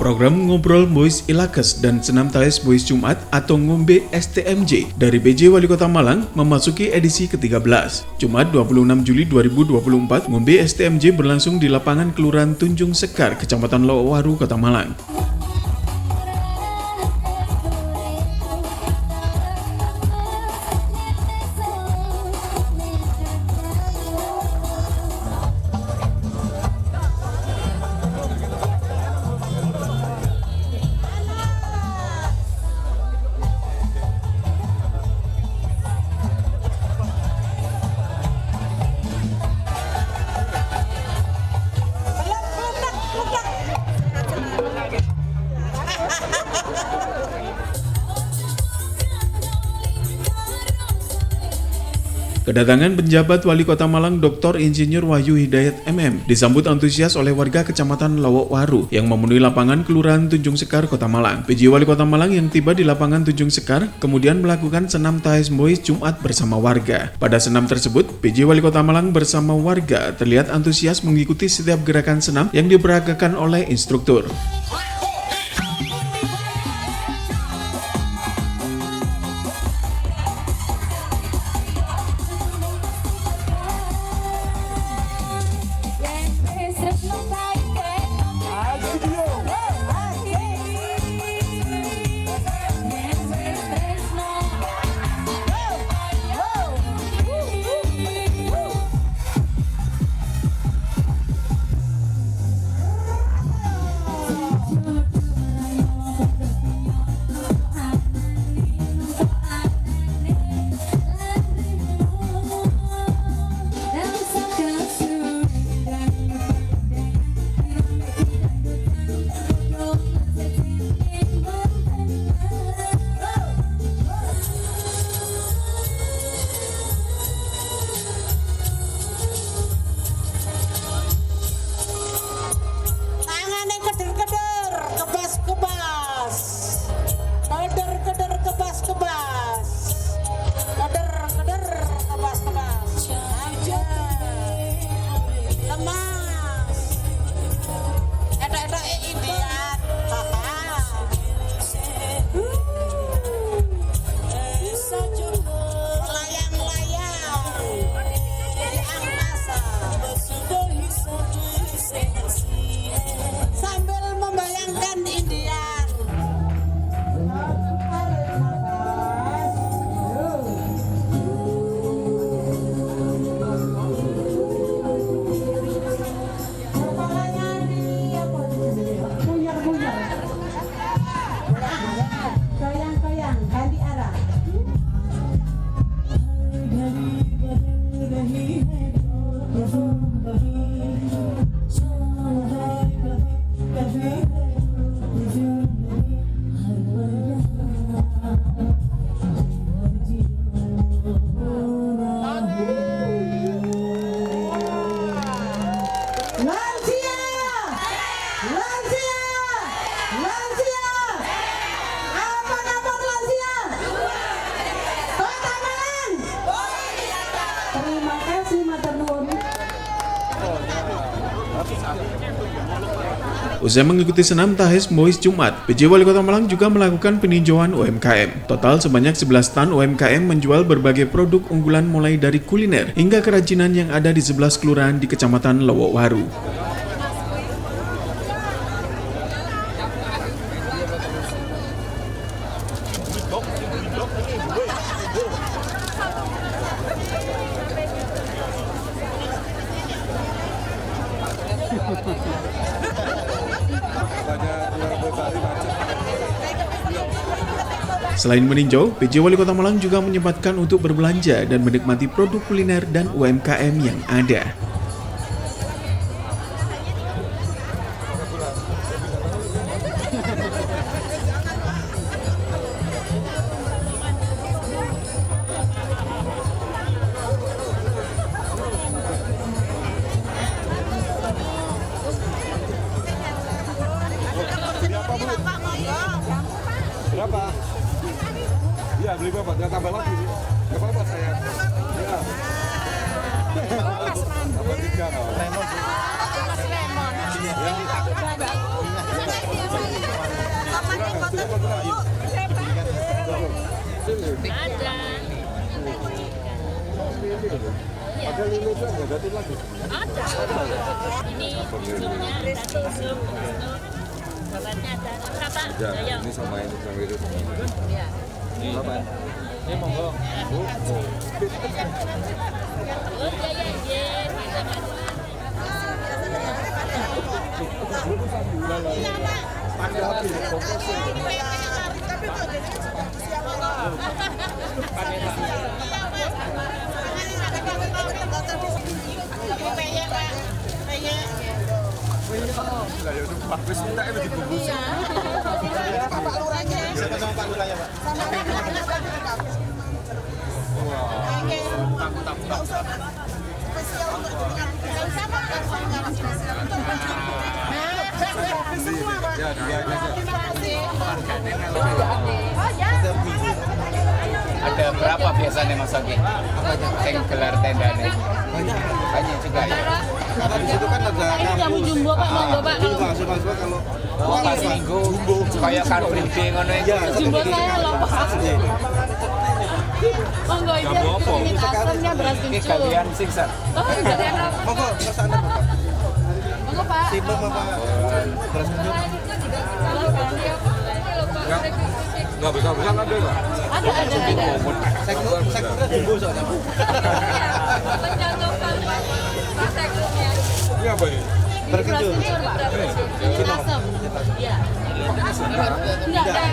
Program Ngobrol Boys Ilakes dan Senam Taes Boys Jumat atau Ngombe STMJ dari PJ Wali Kota Malang memasuki edisi ke-13. Jumat 26 Juli 2024, Ngombe STMJ berlangsung di lapangan Kelurahan Tunjung Sekar, Kecamatan Lowaru, Kota Malang. Kedatangan penjabat Wali Kota Malang Dr. Insinyur Wahyu Hidayat MM disambut antusias oleh warga Kecamatan Lowaru yang memenuhi lapangan Kelurahan Tunjung Sekar, Kota Malang. PJ Wali Kota Malang yang tiba di lapangan Tunjung Sekar kemudian melakukan senam Taes Boys Jumat bersama warga. Pada senam tersebut, PJ Wali Kota Malang bersama warga terlihat antusias mengikuti setiap gerakan senam yang diperagakan oleh instruktur. Usai mengikuti senam Taes Boys Jumat, PJ Wali Kota Malang juga melakukan peninjauan UMKM. Total sebanyak 11 stand UMKM menjual berbagai produk unggulan mulai dari kuliner hingga kerajinan yang ada di 11 kelurahan di Kecamatan Lowaru. Selain meninjau, PJ Wali Kota Malang juga menyempatkan untuk berbelanja dan menikmati produk kuliner dan UMKM yang ada. Berapa? Iya, beli berapa? Jangan tambah lagi. Berapa buat saya? Iya. Ada. Ada lele itu nggak ganti lagi. Ada. Ini izinnya satu belum. Bapaknya ada berapa? Ya, Ayo. ini sama ini sama itu sama ini. Ya. Berapa? Ini monggo. Oh iya iya iya. Kita kasih. Wis minta itu dibungkus. Pak Lurahnya. Sama Pak Lurahnya, Pak. Spesial untuk dengan sama Ya, dua aja. Ada berapa biasanya Mas Oki? Yang gelar tendanya? Banyak juga ya. Karena di situ kan ada Jamu jumbo Pak, monggo Pak. Ini mahasiswa kalau Pas minggu kayak Car Free Day ngono ya. Jumbo saya loh Pak. Monggo ini kunyit asamnya beras Ini kencur. kalian siksa. Oh, kalian apa? monggo kesana Bapak. Monggo Pak. Timbang Bapak. Beras kencur. Enggak bisa ada enggak? Ada. Sektornya jumbo soalnya. Ini apa ini? Beras kencur Pak. Kunyit asam. Iya. Enggak ada.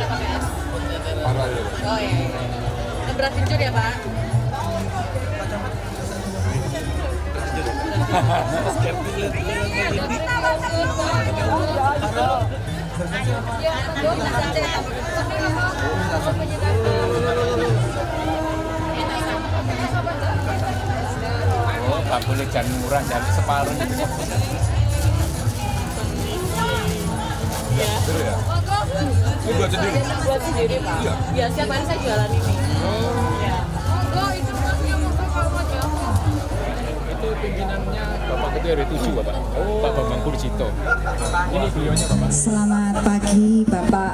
Parah ya. Oh iya. Beras kencur ya Pak. Oh, nggak boleh jangan murah, jangan separuh. Betul ya? Ini buat sendiri. Buat sendiri Pak. Iya. Ya setiap hari saya jualan ini. Ya. Itu pimpinannya Bapak Ketua RW 7 Bapak, Pak Bambang Kurcito. Ini beliaunya Bapak. Selamat pagi Bapak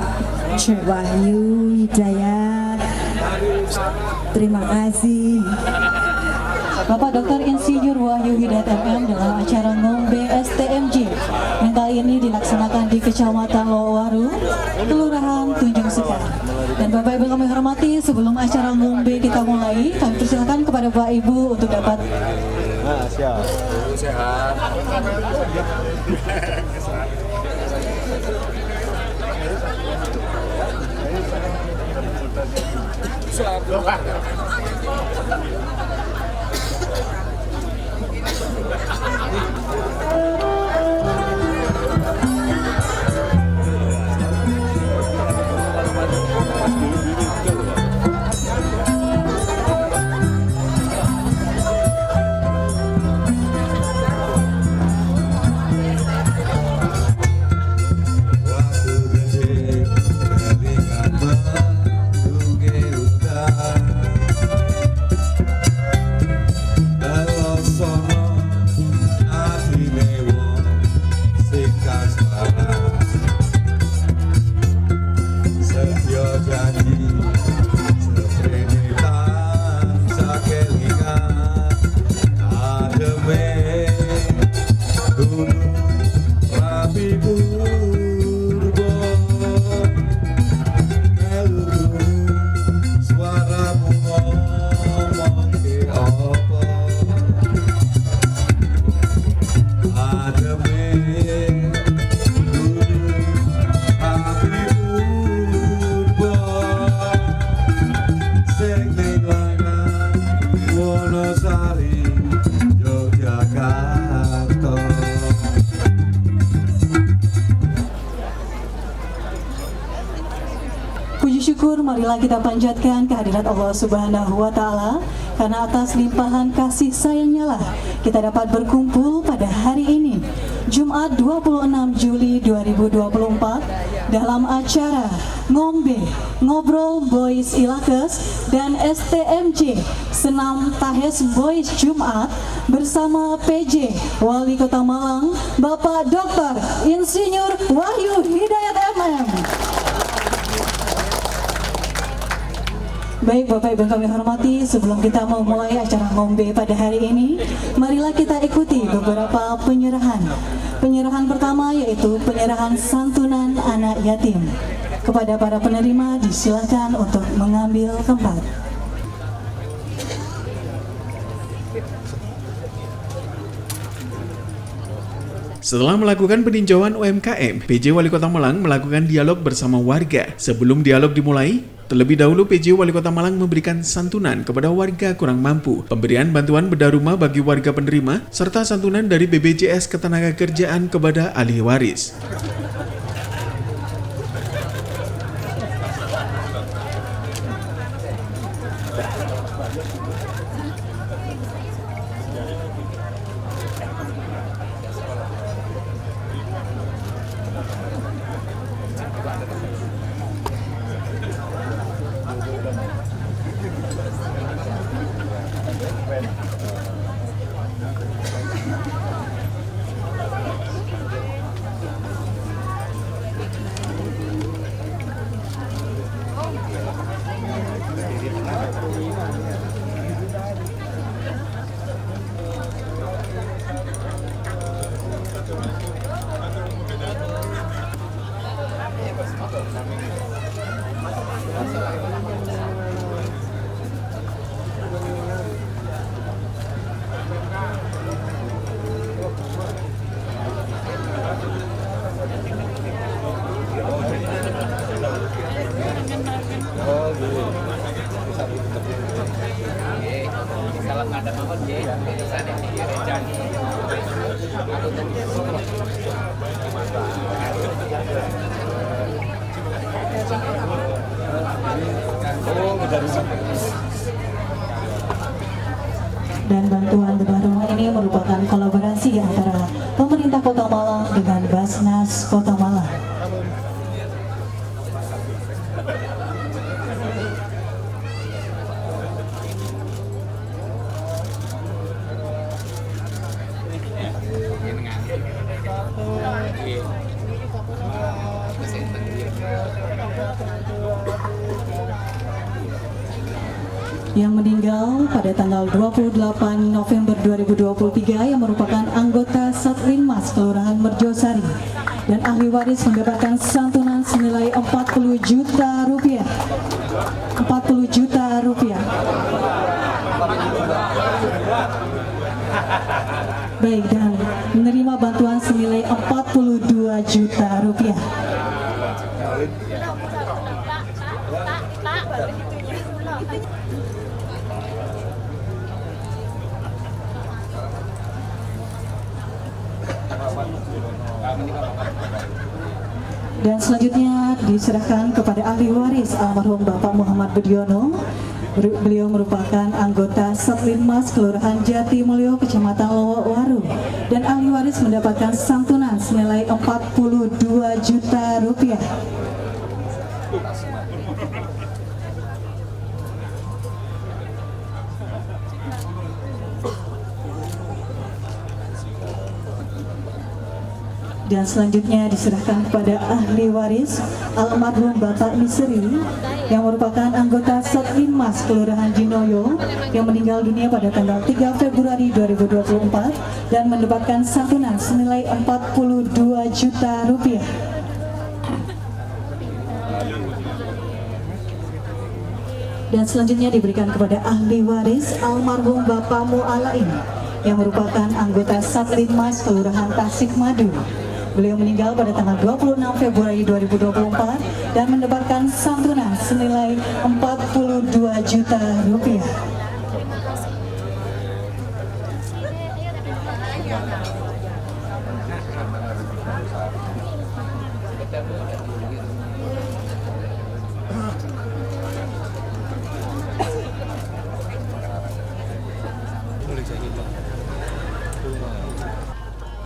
Wahyu Hidayat. Terima kasih. Bapak Dr. Insinyur Wahyu Hidayat MM dalam acara Ngombe STMJ yang kali ini dilaksanakan di Kecamatan Lowaru, Kelurahan Tunjung Sekar. Dan Bapak Ibu kami hormati, sebelum acara Ngombe kita mulai, kami persilakan kepada Bapak Ibu untuk dapat Siap. Sehat. Waktu kecil kelingan menduge hutan Dalam sono atine wong sing kasmaran Setyo janji seprene tansah kelingan ademe gunung rapi purbo meluru suaramu ngomong ke apa ademe gunung rapi purbo sing ning lanang Wonosari Yogyakarta. puji syukur, marilah kita panjatkan kehadirat Allah Subhanahu wa Ta'ala, karena atas limpahan kasih sayangnya lah kita dapat berkumpul pada hari ini, Jumat 26 Juli 2024, dalam acara Ngombe Ngobrol Boys Ilakes dan STMJ Senam Tahes Boys Jumat bersama PJ Wali Kota Malang, Bapak Dr. Insinyur Wahyu Hidayat MM. Baik Bapak Ibu yang kami hormati, sebelum kita memulai acara ngombe pada hari ini, marilah kita ikuti beberapa penyerahan. Penyerahan pertama yaitu penyerahan santunan anak yatim. Kepada para penerima disilakan untuk mengambil tempat. Setelah melakukan peninjauan UMKM, PJ Wali Kota Malang melakukan dialog bersama warga. Sebelum dialog dimulai, terlebih dahulu PJ Wali Kota Malang memberikan santunan kepada warga kurang mampu, pemberian bantuan bedah rumah bagi warga penerima, serta santunan dari BPJS Ketenagakerjaan kepada ahli waris. Salam ada mohon ya, bisa di rencana. Dan bantuan bedah rumah ini merupakan kolaborasi antara pemerintah Kota Malang dengan Basnas Kota Malang. Yang meninggal pada tanggal 28 November 2023 yang merupakan anggota Satlinmas Kelurahan Merjosari dan ahli waris mendapatkan santunan senilai 40 juta rupiah. 40 juta rupiah. Baik, dan menerima bantuan senilai 42 juta rupiah. Dan selanjutnya diserahkan kepada ahli waris almarhum Bapak Muhammad Budiono. Beliau merupakan anggota Satlinmas Kelurahan Jatimulyo, Kecamatan Lowowaru, dan ahli waris mendapatkan santunan senilai 42 juta rupiah. Dan selanjutnya diserahkan kepada ahli waris almarhum Bapak Misri yang merupakan anggota Satlinmas Kelurahan Jinoyo yang meninggal dunia pada tanggal 3 Februari 2024 dan mendapatkan santunan senilai 42 juta rupiah. Dan selanjutnya diberikan kepada ahli waris almarhum Bapak Mu'alain yang merupakan anggota Satlinmas Kelurahan Tasikmadu. Beliau meninggal pada tanggal 26 Februari 2024 dan mendapatkan santunan senilai 42 juta rupiah.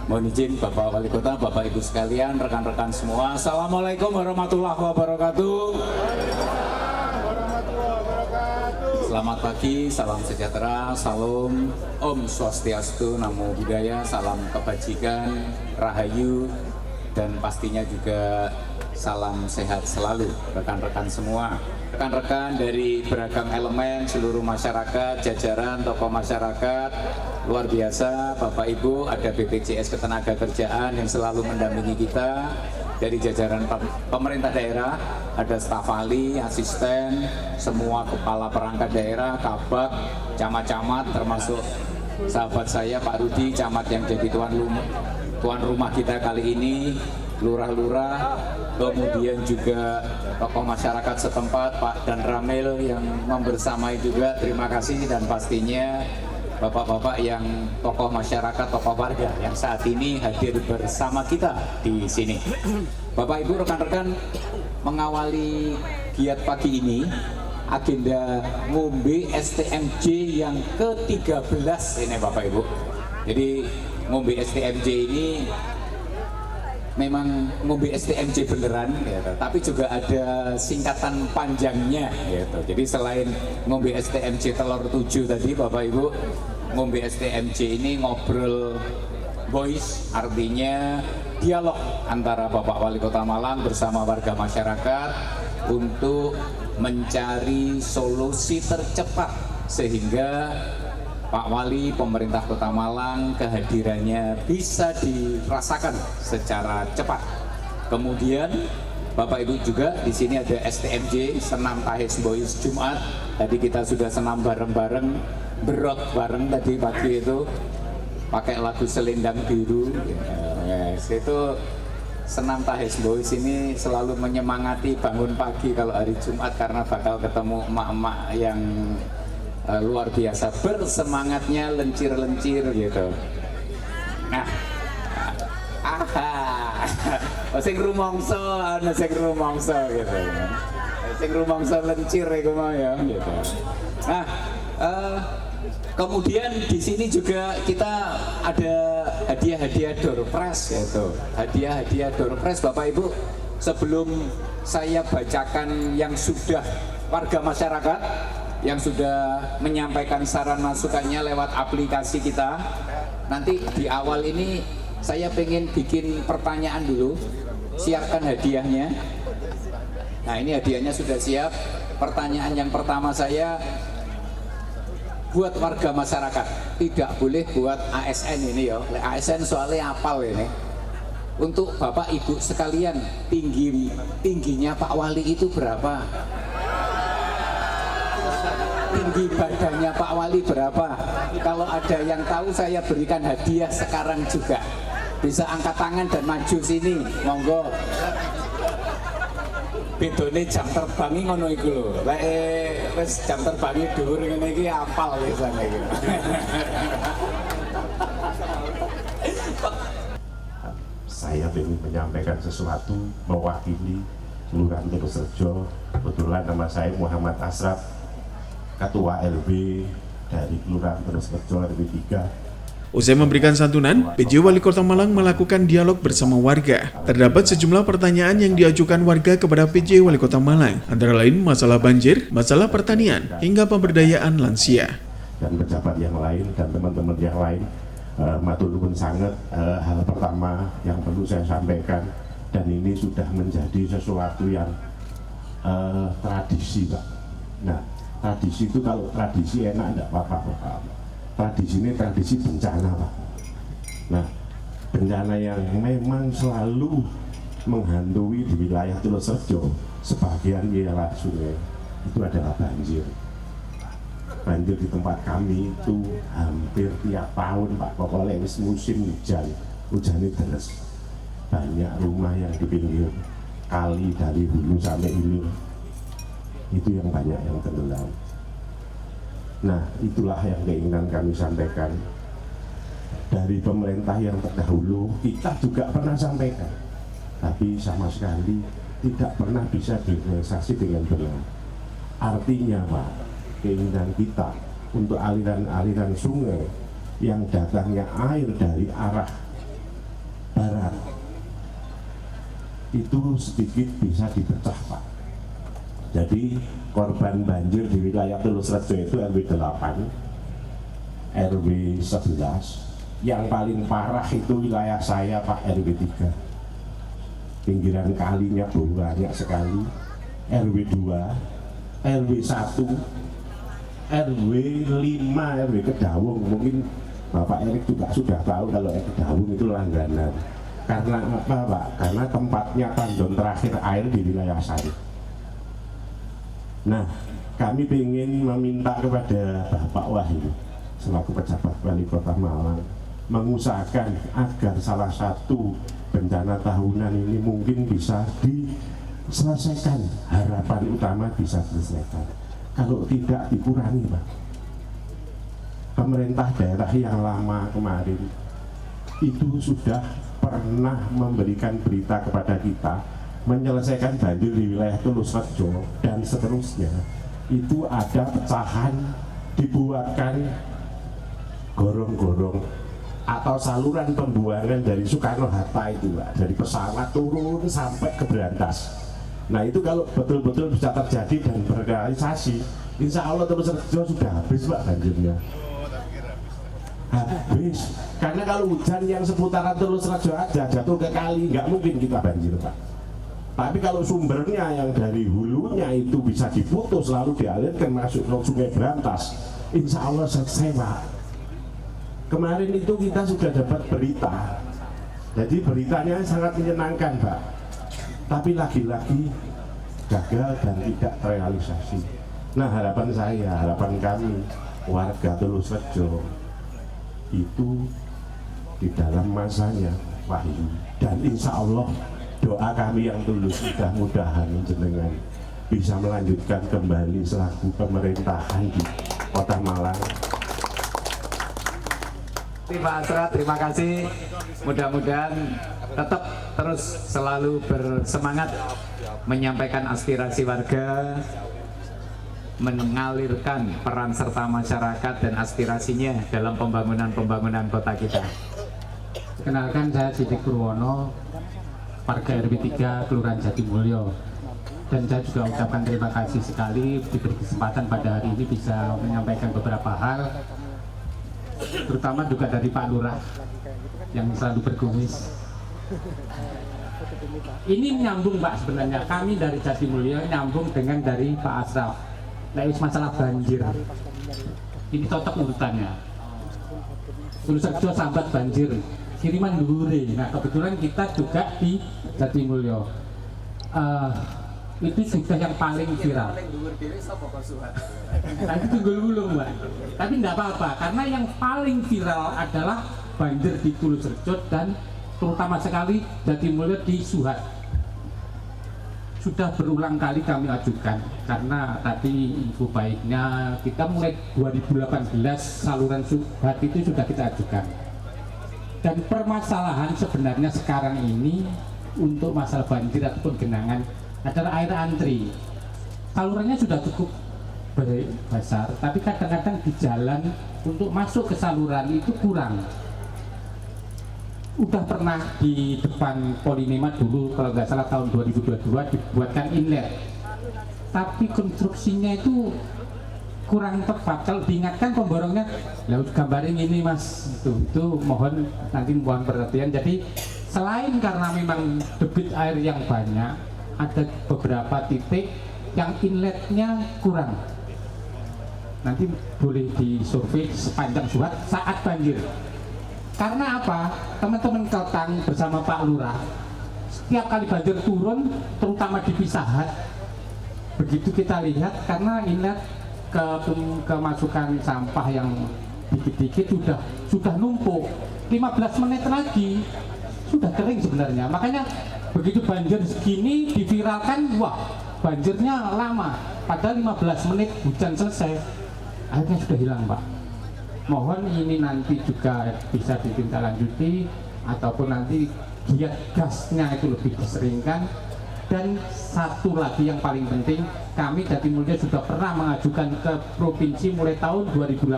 Mohon izin Bapak Wali Kota, Bapak Ibu sekalian, rekan-rekan semua. Assalamualaikum warahmatullahi wabarakatuh. Selamat pagi, salam sejahtera, salam Om Swastiastu, Namo Buddhaya, salam kebajikan, rahayu, dan pastinya juga salam sehat selalu rekan-rekan semua. Rekan-rekan dari beragam elemen, seluruh masyarakat, jajaran, tokoh masyarakat, luar biasa. Bapak Ibu, ada BPJS Ketenagakerjaan yang selalu mendampingi kita. Dari jajaran pemerintah daerah, ada staf ahli, asisten, semua kepala perangkat daerah, kabak, camat-camat, termasuk sahabat saya Pak Rudi, camat yang jadi tuan rumah kita kali ini, lurah-lurah, kemudian juga tokoh masyarakat setempat, Pak Dan Ramil yang membersamai juga, terima kasih, dan pastinya bapak-bapak yang tokoh masyarakat, tokoh warga yang saat ini hadir bersama kita di sini. Bapak Ibu, rekan-rekan, mengawali giat pagi ini, agenda ngombe STMJ yang ke-13 ini Bapak Ibu. Jadi ngombe STMJ ini memang ngombe STMJ beneran gitu, tapi juga ada singkatan panjangnya gitu. Jadi selain ngombe STMJ telur 7 tadi Bapak Ibu, ngombe STMJ ini ngobrol voice, artinya dialog antara Bapak Wali Kota Malang bersama warga masyarakat untuk mencari solusi tercepat sehingga Pak Wali, pemerintah Kota Malang, kehadirannya bisa dirasakan secara cepat. Kemudian Bapak Ibu juga di sini ada STMJ, Senam Tahes Boys Jumat. Tadi kita sudah senam bareng-bareng, berot bareng tadi pagi itu, pakai lagu Selendang Biru. Yes, itu Senam Tahes Boys ini selalu menyemangati bangun pagi kalau hari Jumat karena bakal ketemu emak-emak yang luar biasa, bersemangatnya lencir-lencir gitu. Nah, sing rumangsa, ana sing rumangsa gitu. Sing rumangsa lencir iku mau ya gitu. Nah, kemudian di sini juga kita ada hadiah-hadiah door prize gitu. Hadiah-hadiah door prize Bapak Ibu, sebelum saya bacakan yang sudah warga masyarakat yang sudah menyampaikan saran masukannya lewat aplikasi kita. Nanti di awal ini saya pengen bikin pertanyaan dulu, siapkan hadiahnya. Nah ini hadiahnya sudah siap. Pertanyaan yang pertama saya buat warga masyarakat, tidak boleh buat ASN ini ya. ASN soalnya apal ini. Untuk Bapak Ibu sekalian, tingginya Pak Wali itu berapa? Tinggi badannya Pak Wali berapa? Kalau ada yang tahu saya berikan hadiah sekarang juga. Bisa angkat tangan dan maju sini, monggo. Bedone jam terbangi ngono iku lho. Lek wis jam terbangi dhuwur ngene iki apal biasane iki. Saya ingin menyampaikan sesuatu mewakili Kelurahan Telusrejo. Kebetulan nama saya Muhammad Asraf, Ketua LB dari Kelurahan Telusrejo RW 3. Usai memberikan santunan, PJ Wali Kota Malang melakukan dialog bersama warga. Terdapat sejumlah pertanyaan yang diajukan warga kepada PJ Wali Kota Malang, antara lain masalah banjir, masalah pertanian, hingga pemberdayaan lansia. Dan pejabat yang lain dan teman-teman yang lain, matur nuwun sangat. Hal pertama yang perlu saya sampaikan, dan ini sudah menjadi sesuatu yang tradisi, Pak. Nah, tradisi itu kalau tradisi enak enggak apa-apa, Pak. Tradisi ini tradisi bencana, Pak. Nah, bencana yang memang selalu menghantui di wilayah Telusrejo, sebagian wilayah sungai, itu adalah banjir. Banjir di tempat kami itu hampir tiap tahun, Pak. Pokoknya ini musim hujan deras. Banyak rumah yang di pinggir kali dari hulu sampai hilir, itu yang banyak yang tenggelam. Nah, itulah yang keinginan kami sampaikan. Dari pemerintah yang terdahulu, kita juga pernah sampaikan, tapi sama sekali tidak pernah bisa direalisasi dengan benar. Artinya, Pak, keinginan kita untuk aliran-aliran sungai yang datangnya air dari arah barat itu sedikit bisa dipecah, Pak. Jadi korban banjir di wilayah Telusrejo itu RW 8, RW 11. Yang paling parah itu wilayah saya, Pak, RW 3. pinggiran kalinya banyak sekali, RW 2, RW 1, RW 5, RW Kedawung. Mungkin Bapak Erik juga sudah tahu kalau Kedawung itu langganan. Karena apa Pak? Karena tempatnya tandon terakhir air di wilayah Sari. Nah, kami ingin meminta kepada Bapak Wahyu selaku pejabat Wali Kota Malang mengusahakan agar salah satu bencana tahunan ini mungkin bisa diselesaikan. Harapan utama bisa diselesaikan. Kalau tidak dikurangi Pak. Pemerintah daerah yang lama kemarin itu sudah pernah memberikan berita kepada kita menyelesaikan banjir di wilayah Tulus Rejo dan seterusnya. Itu ada pecahan, dibuatkan gorong-gorong atau saluran pembuangan dari Soekarno-Hatta itu Pak, dari pesawat turun sampai ke Berantas. Nah itu kalau betul-betul bisa terjadi dan berrealisasi, insya Allah Tulus Rejo sudah habis Pak banjirnya. Habis, karena kalau hujan yang seputaran Tulus Rejo aja jatuh ke kali, nggak mungkin kita banjir Pak. Tapi kalau sumbernya yang dari hulunya itu bisa diputus lalu dialirkan masuk ke Sungai Berantas, insya Allah selesai Pak. Kemarin itu kita sudah dapat berita, jadi beritanya sangat menyenangkan Pak. Tapi lagi-lagi gagal dan tidak terrealisasi. Nah harapan saya, harapan kami warga Tulus Rejo itu di dalam masanya Wahyu, dan insya Allah doa kami yang tulus mudah-mudahan jenengan bisa melanjutkan kembali selaku pemerintahan di Kota Malang. Pak Asra, terima kasih. Mudah-mudahan tetap terus selalu bersemangat menyampaikan aspirasi warga, mengalirkan peran serta masyarakat dan aspirasinya dalam pembangunan kota kita. Kenalkan, saya Sidik Purwono, warga RW 3 Kelurahan Jatimulyo, dan saya juga ucapkan terima kasih sekali diberi kesempatan pada hari ini bisa menyampaikan beberapa hal, terutama juga dari Pak Lurah yang selalu berkumis. Ini nyambung Pak, sebenarnya kami dari Jatimulyo nyambung dengan dari Pak Asraf. Nah, masalah banjir ini cocok urutannya. Tulus Rejo sambat banjir, kiriman dhuwure. Nah kebetulan kita juga di Jatimulyo. Itu sudah yang paling viral. Tapi tunggu dulu Mbak. Tapi tidak apa-apa, karena yang paling viral adalah banjir di Tulus Rejo dan terutama sekali Jatimulyo di Suhat. Sudah berulang kali kami ajukan, karena tadi info baiknya kita mulai 2018 saluran Suhat itu sudah kita ajukan. Dan permasalahan sebenarnya sekarang ini untuk masalah banjir ataupun genangan adalah air antri. Salurannya sudah cukup besar, tapi kadang-kadang di jalan untuk masuk ke saluran itu kurang. Udah pernah di depan Polinema dulu kalau nggak salah tahun 2022 dibuatkan inlet, tapi konstruksinya itu kurang tepat. Kalau diingatkan pemborongnya, lalu gambarin ini Mas, itu mohon nanti mohon perhatian. Jadi selain karena memang debit air yang banyak, ada beberapa titik yang inletnya kurang. Nanti boleh disurvei sepanjang Suhat saat banjir. Karena apa? Teman-teman Keltang bersama Pak Lurah setiap kali banjir turun, terutama di Pisahat, begitu kita lihat karena inlet kemasukan sampah yang dikit-dikit sudah numpuk, 15 menit lagi sudah kering sebenarnya. Makanya begitu banjir segini diviralkan, wah banjirnya lama, padahal 15 menit hujan selesai, akhirnya sudah hilang Pak. Mohon ini nanti juga bisa ditindaklanjuti ataupun nanti giat gasnya itu lebih diseringkan. Dan satu lagi yang paling penting, kami Jatimulyo sudah pernah mengajukan ke provinsi mulai tahun 2018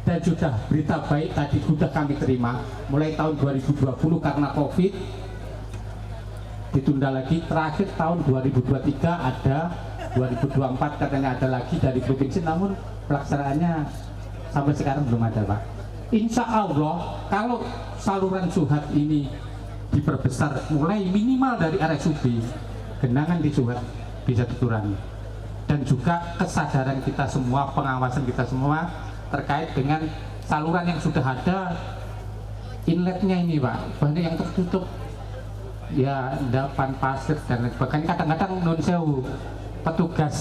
dan sudah berita baik tadi sudah kami terima mulai tahun 2020 karena COVID ditunda lagi, terakhir tahun 2023 ada, 2024 katanya ada lagi dari provinsi, namun pelaksanaannya sampai sekarang belum ada Pak. Insya Allah kalau saluran Suhat ini diperbesar mulai minimal dari RSUD, genangan di Suhat bisa dikurangi. Dan juga kesadaran kita semua, pengawasan kita semua terkait dengan saluran yang sudah ada, inletnya ini Pak, banyak yang tertutup, ya endapan pasir dan lain sebagainya. Kadang-kadang non sewu petugas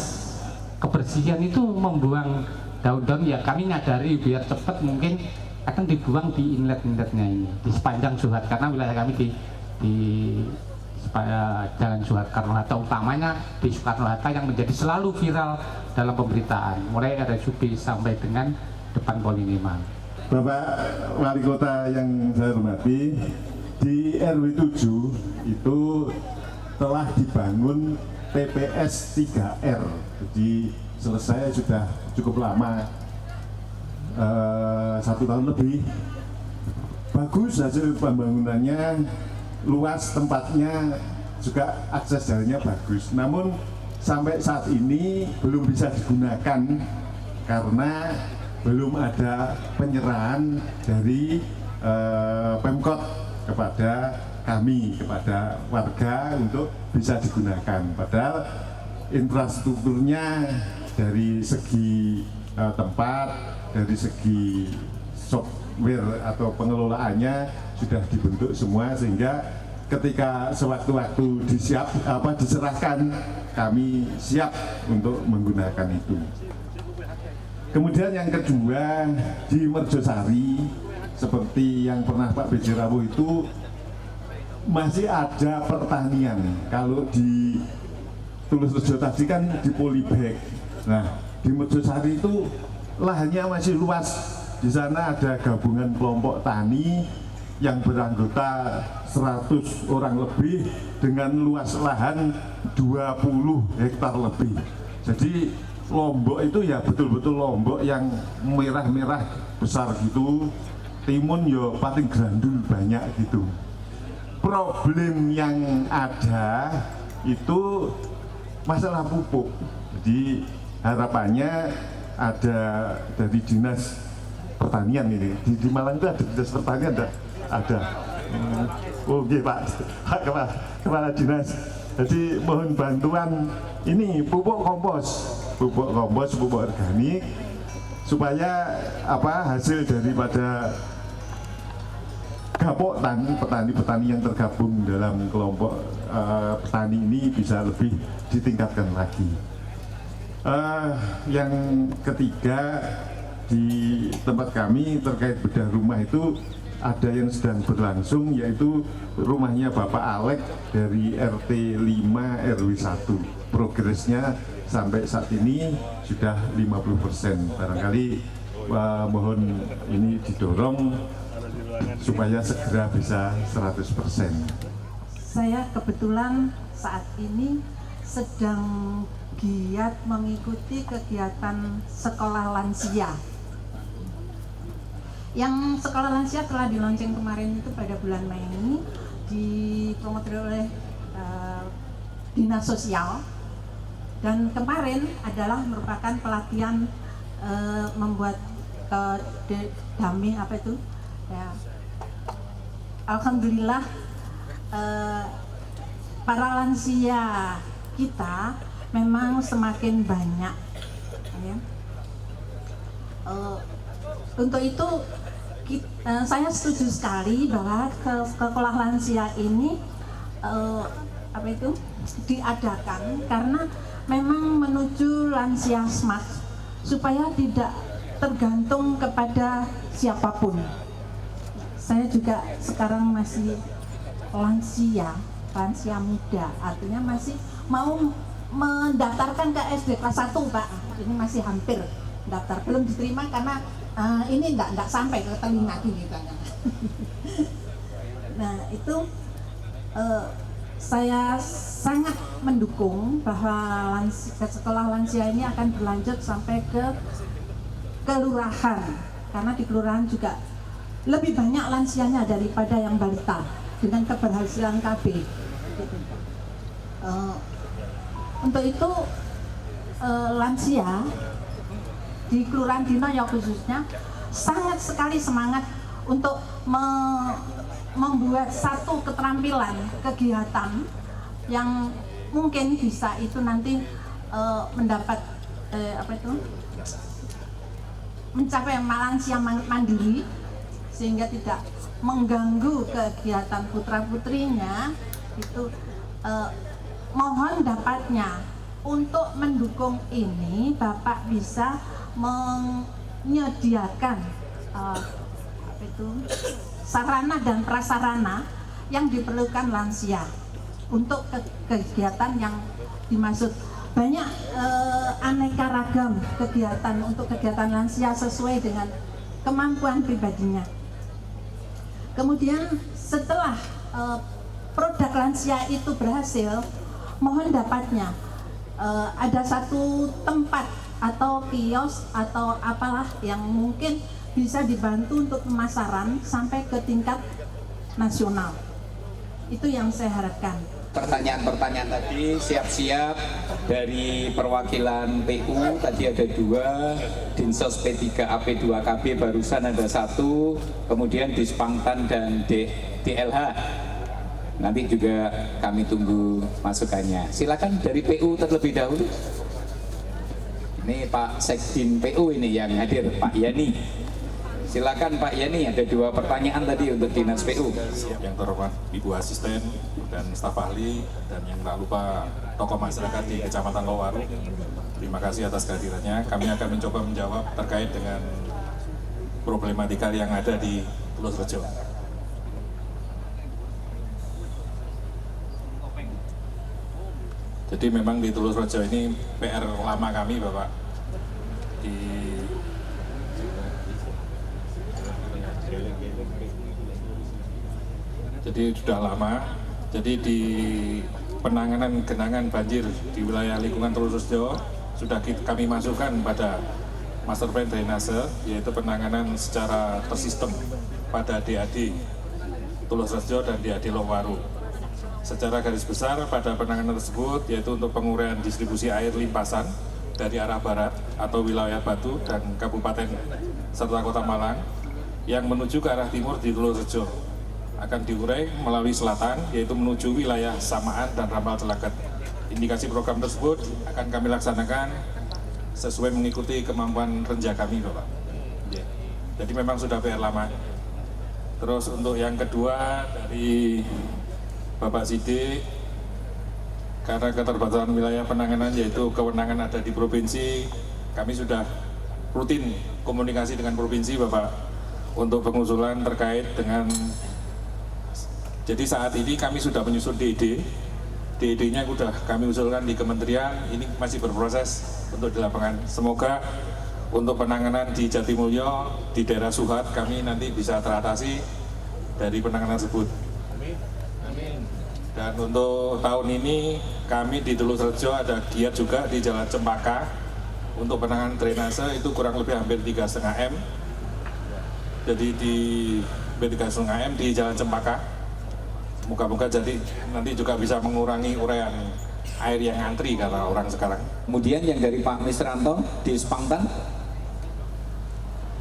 kebersihan itu membuang daun-daun, ya kami nyadari biar cepat mungkin akan dibuang di inlet-inletnya ini di sepanjang Suhat, karena wilayah kami di Jalan Soekarno-Hatta, utamanya di Soekarno-Hatta yang menjadi selalu viral dalam pemberitaan, mulai RSUD sampai dengan depan Poli 5. Bapak Wali Kota yang saya hormati, di RW 7 itu telah dibangun TPS 3R, jadi selesai sudah cukup lama, 1 tahun lebih. Bagus hasil pembangunannya, luas tempatnya, juga akses jalannya bagus. Namun sampai saat ini belum bisa digunakan karena belum ada penyerahan dari Pemkot kepada kami, kepada warga untuk bisa digunakan. Padahal infrastrukturnya dari segi tempat, dari segi software atau pengelolaannya sudah dibentuk semua, sehingga ketika sewaktu-waktu diserahkan, kami siap untuk menggunakan itu. Kemudian yang kedua, di Merjosari, seperti yang pernah Pak B.J. Rawuh itu, masih ada pertanian. Kalau di Tulus Rejo tadi kan di polybag. Nah, di Merjosari itu lahannya masih luas. Di sana ada gabungan kelompok tani yang beranggota 100 orang lebih dengan luas lahan 20 hektar lebih. Jadi Lombok itu ya betul-betul Lombok yang merah-merah besar gitu, timun yo paling grandul banyak gitu. Problem yang ada itu masalah pupuk. Jadi harapannya ada dari dinas pertanian ini, di Malang itu ada dinas pertanian, ada. Oh iya Pak, kepala dinas. Jadi mohon bantuan ini pupuk kompos, pupuk organik, supaya hasil daripada gapotan petani-petani yang tergabung dalam kelompok petani ini bisa lebih ditingkatkan lagi. Yang ketiga, di tempat kami terkait bedah rumah itu ada yang sedang berlangsung, yaitu rumahnya Bapak Alek dari RT 5 RW 1. Progresnya sampai saat ini sudah 50%. Barangkali mohon ini didorong supaya segera bisa 100%. Saya kebetulan saat ini sedang giat mengikuti kegiatan sekolah lansia. Yang sekolah lansia telah dilaunching kemarin itu pada bulan Mei, dipromosi oleh Dinas Sosial, dan kemarin adalah merupakan pelatihan membuat dummy apa itu ya. Alhamdulillah para lansia kita memang semakin banyak ya. Untuk itu saya setuju sekali bahwa sekolah lansia ini diadakan karena memang menuju lansia smart, supaya tidak tergantung kepada siapapun. Saya juga sekarang masih lansia muda, artinya masih mau mendaftarkan ke SD kelas 1 Pak. Ini masih hampir daftar, belum diterima karena ini enggak sampai ke telinga gitu. Nah itu saya sangat mendukung bahwa sekolah lansia ini akan berlanjut sampai ke kelurahan, karena di kelurahan juga lebih banyak lansianya daripada yang balita dengan keberhasilan KB. Untuk itu lansia di Kelurahan Dina ya khususnya sangat sekali semangat untuk membuat satu keterampilan kegiatan yang mungkin bisa itu nanti mendapat mencapai lansia mandiri sehingga tidak mengganggu kegiatan putra-putrinya itu. Mohon dapatnya untuk mendukung ini Bapak bisa menyediakan sarana dan prasarana yang diperlukan lansia untuk kegiatan yang dimaksud. Banyak aneka ragam kegiatan untuk kegiatan lansia sesuai dengan kemampuan pribadinya. Kemudian setelah produk lansia itu berhasil, mohon dapatnya ada satu tempat atau kios atau apalah yang mungkin bisa dibantu untuk pemasaran sampai ke tingkat nasional. Itu yang saya harapkan. Pertanyaan-pertanyaan tadi siap-siap dari perwakilan PU, tadi ada 2, Dinsos P3 AP2KB barusan ada 1, kemudian Dispangtan dan DLH. Nanti juga kami tunggu masukannya. Silakan dari PU terlebih dahulu. Ini Pak Sekdin PU ini yang hadir, Pak Yani. Silakan Pak Yani, ada 2 pertanyaan tadi untuk Dinas PU. Yang terhormat Ibu Asisten dan staf ahli, dan yang tak lupa tokoh masyarakat di Kecamatan Lowaru. Terima kasih atas kehadirannya. Kami akan mencoba menjawab terkait dengan problematika yang ada di Tulus Rejo. Jadi memang di Tulus Rejo ini PR lama kami, Bapak. Jadi sudah lama. Jadi di penanganan genangan banjir di wilayah lingkungan Tulus Rejo sudah kami masukkan pada master plan drainase, yaitu penanganan secara tersistem pada DAD Tulus Rejo dan DAD Lowaru. Secara garis besar pada penanganan tersebut yaitu untuk penguraian distribusi air limpasan dari arah barat atau wilayah Batu dan Kabupaten serta Kota Malang yang menuju ke arah timur di Tulus Rejo akan diurai melalui selatan, yaitu menuju wilayah Samaan dan Rambal Celaket. Indikasi program tersebut akan kami laksanakan sesuai mengikuti kemampuan renja kami, Bapak. Jadi memang sudah PR lama. Terus untuk yang kedua dari Bapak Sidik, karena keterbatasan wilayah penanganan yaitu kewenangan ada di provinsi, kami sudah rutin komunikasi dengan provinsi, Bapak, untuk pengusulan terkait dengan. Jadi saat ini kami sudah menyusun DED-nya sudah kami usulkan di kementerian, ini masih berproses untuk di lapangan. Semoga untuk penanganan di Jatimulyo, di daerah Suhat, kami nanti bisa teratasi dari penanganan tersebut. Dan untuk tahun ini kami di Tulus Rejo ada giat juga di Jalan Cempaka untuk penanganan drainase, itu kurang lebih hampir 3,5 M. Jadi di 3,5 M di Jalan Cempaka. Moga-moga jadi nanti juga bisa mengurangi uraian air yang antri karena orang sekarang. Kemudian yang dari Pak Misranto di Spangtan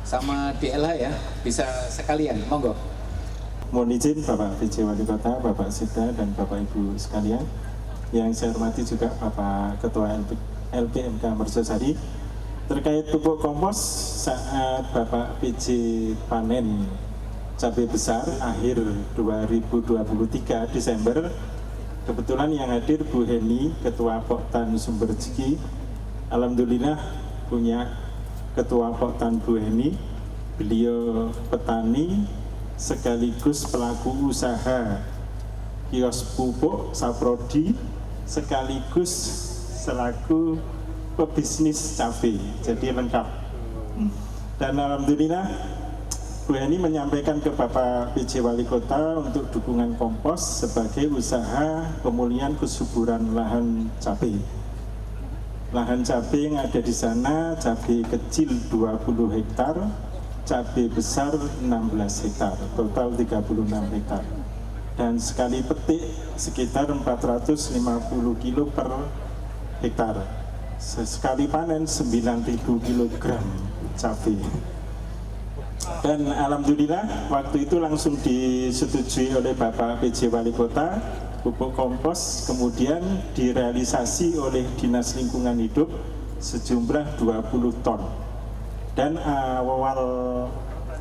sama DLH ya, bisa sekalian, monggo. Mohon izin Bapak PJ Wali Kota, Bapak Sida dan Bapak Ibu sekalian, yang saya hormati juga Bapak Ketua LPMK Merjosari, terkait pupuk kompos saat Bapak PJ panen cabai besar akhir 2023 Desember, kebetulan yang hadir Bu Heni, Ketua Poktan Sumber Rezeki. Alhamdulillah punya Ketua Poktan Bu Heni, beliau petani sekaligus pelaku usaha kios pupuk Saprodi, sekaligus selaku pebisnis cabai, jadi lengkap. Dan alhamdulillah Bu Heni menyampaikan ke Bapak PJ Wali Kota untuk dukungan kompos sebagai usaha pemulihan kesuburan lahan cabai. Lahan cabai yang ada di sana, cabai kecil 20 hektar, cabai besar 16 hektar, total 36 hektar. Dan sekali petik sekitar 450 kilo per hektar. Sekali panen 9.000 kg cabai. Dan alhamdulillah waktu itu langsung disetujui oleh Bapak PJ Wali Kota, pupuk kompos kemudian direalisasi oleh Dinas Lingkungan Hidup sejumlah 20 ton. Dan